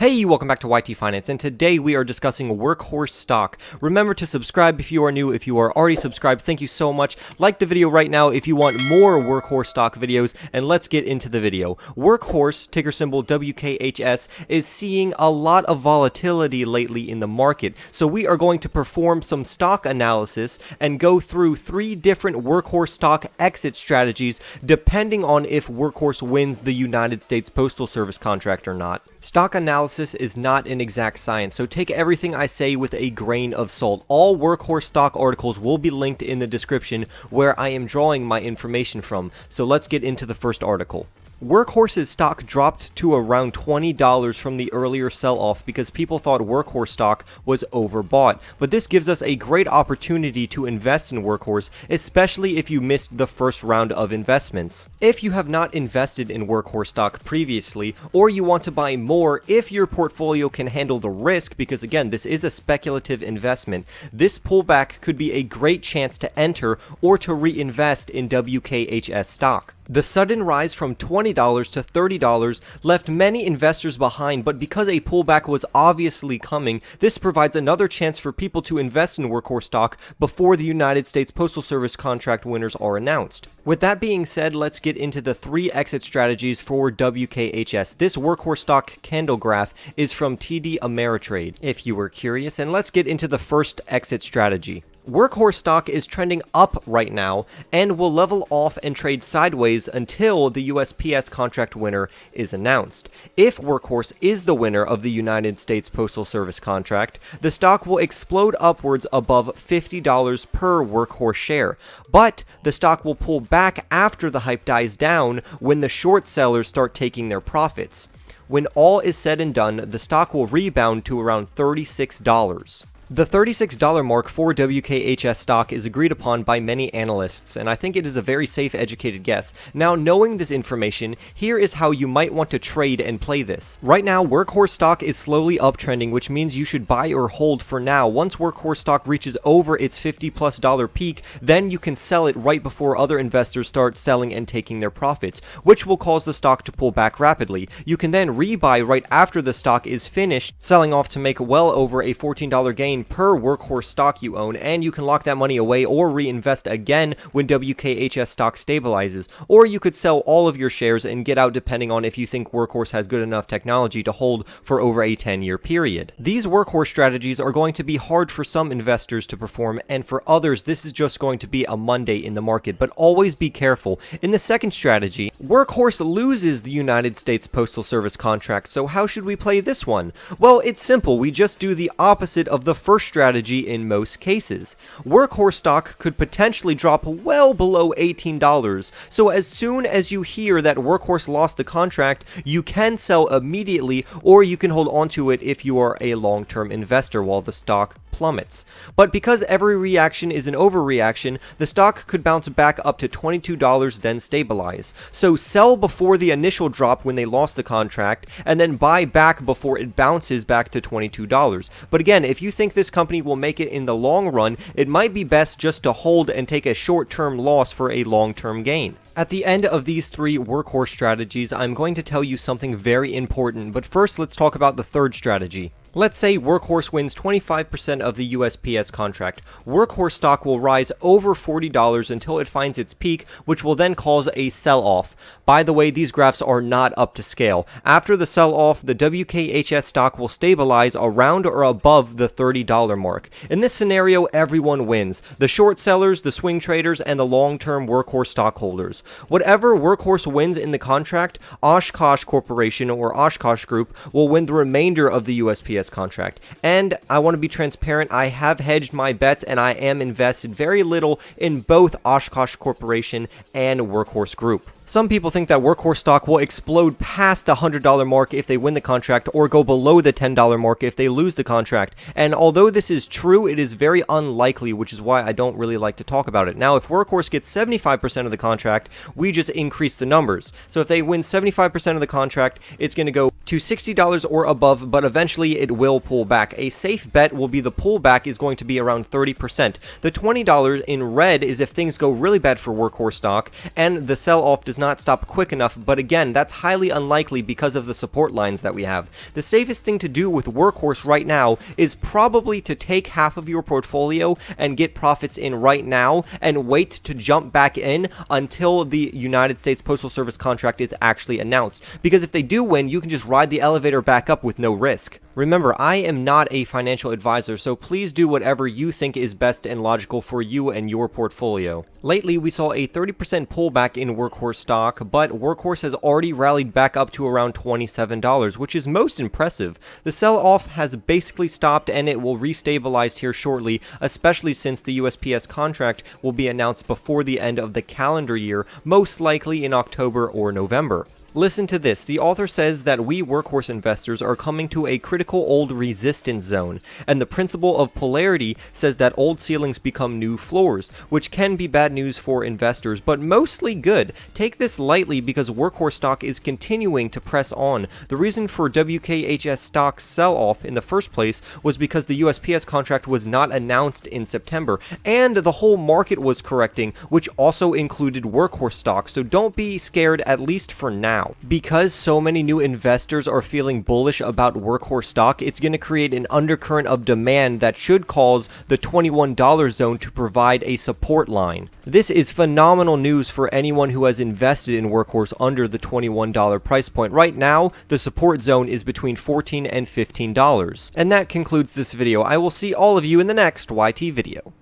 Hey, welcome back to YT Finance, and today we are discussing Workhorse stock. Remember to subscribe if you are new. If you are already subscribed, thank you so much. Like the video right now if you want more Workhorse stock videos, and let's get into the video. Workhorse, ticker symbol WKHS, is seeing a lot of volatility lately in the market, so we are going to perform some stock analysis and go through 3 different Workhorse stock exit strategies depending on if Workhorse wins the United States Postal Service contract or not. Stock analysis is not an exact science, so take everything I say with a grain of salt. All Workhorse stock articles will be linked in the description where I am drawing my information from, so let's get into the first article. Workhorse's stock dropped to around $20 from the earlier sell-off because people thought Workhorse stock was overbought, but this gives us a great opportunity to invest in Workhorse, especially if you missed the first round of investments. If you have not invested in Workhorse stock previously, or you want to buy more if your portfolio can handle the risk, because again, this is a speculative investment, this pullback could be a great chance to enter or to reinvest in WKHS stock. The sudden rise from $20 to $30 left many investors behind, but because a pullback was obviously coming, this provides another chance for people to invest in Workhorse stock before the United States Postal Service contract winners are announced. With that being said, let's get into the 3 exit strategies for WKHS. This Workhorse stock candle graph is from TD Ameritrade, if you were curious, and let's get into the first exit strategy. Workhorse stock is trending up right now and will level off and trade sideways until the USPS contract winner is announced. If Workhorse is the winner of the United States Postal Service contract, the stock will explode upwards above $50 per Workhorse share, but the stock will pull back after the hype dies down when the short sellers start taking their profits. When all is said and done, the stock will rebound to around $36. The $36 mark for WKHS stock is agreed upon by many analysts, and I think it is a very safe, educated guess. Now, knowing this information, here is how you might want to trade and play this. Right now, Workhorse stock is slowly uptrending, which means you should buy or hold for now. Once Workhorse stock reaches over its $50+ peak, then you can sell it right before other investors start selling and taking their profits, which will cause the stock to pull back rapidly. You can then rebuy right after the stock is finished, selling off to make well over a $14 gain per Workhorse stock you own, and you can lock that money away or reinvest again when WKHS stock stabilizes, or you could sell all of your shares and get out depending on if you think Workhorse has good enough technology to hold for over a 10-year period. These Workhorse strategies are going to be hard for some investors to perform, and for others this is just going to be a Monday in the market, but always be careful. In the second strategy, Workhorse loses the United States Postal Service contract, so how should we play this one? Well, it's simple. We just do the opposite of the first strategy in most cases. Workhorse stock could potentially drop well below $18, so as soon as you hear that Workhorse lost the contract, you can sell immediately, or you can hold on to it if you are a long-term investor while the stock plummets. But because every reaction is an overreaction, the stock could bounce back up to $22, then stabilize. So sell before the initial drop when they lost the contract, and then buy back before it bounces back to $22. But again, if you think this company will make it in the long run, it might be best just to hold and take a short-term loss for a long-term gain. At the end of these 3 Workhorse strategies, I'm going to tell you something very important, but first let's talk about the third strategy. Let's say Workhorse wins 25% of the USPS contract. Workhorse stock will rise over $40 until it finds its peak, which will then cause a sell-off. By the way, these graphs are not up to scale. After the sell-off, the WKHS stock will stabilize around or above the $30 mark. In this scenario, everyone wins. The short sellers, the swing traders, and the long-term Workhorse stockholders. Whatever Workhorse wins in the contract, Oshkosh Corporation or Oshkosh Group will win the remainder of the USPS contract. And I want to be transparent, I have hedged my bets and I am invested very little in both Oshkosh Corporation and Workhorse Group. Some people think that Workhorse stock will explode past the $100 mark if they win the contract, or go below the $10 mark if they lose the contract. And although this is true, it is very unlikely, which is why I don't really like to talk about it. Now, if Workhorse gets 75% of the contract, we just increase the numbers. So if they win 75% of the contract, it's going to go to $60 or above, but eventually it will pull back. A safe bet will be the pullback is going to be around 30%. The $20 in red is if things go really bad for Workhorse stock and the sell-off does does not stop quick enough, but again, that's highly unlikely because of the support lines that we have. The safest thing to do with Workhorse right now is probably to take half of your portfolio and get profits in right now and wait to jump back in until the United States Postal Service contract is actually announced. Because if they do win, you can just ride the elevator back up with no risk. Remember, I am not a financial advisor, so please do whatever you think is best and logical for you and your portfolio. Lately, we saw a 30% pullback in Workhorse stock, but Workhorse has already rallied back up to around $27, which is most impressive. The sell-off has basically stopped and it will restabilize here shortly, especially since the USPS contract will be announced before the end of the calendar year, most likely in October or November. Listen to this. The author says that we Workhorse investors are coming to a critical old resistance zone, and the principle of polarity says that old ceilings become new floors, which can be bad news for investors, but mostly good. Take this lightly because Workhorse stock is continuing to press on. The reason for WKHS stock's sell-off in the first place was because the USPS contract was not announced in September, and the whole market was correcting, which also included Workhorse stock, so don't be scared, at least for now. Because so many new investors are feeling bullish about Workhorse stock, it's going to create an undercurrent of demand that should cause the $21 zone to provide a support line. This is phenomenal news for anyone who has invested in Workhorse under the $21 price point. Right now, the support zone is between $14 and $15. And that concludes this video. I will see all of you in the next YT video.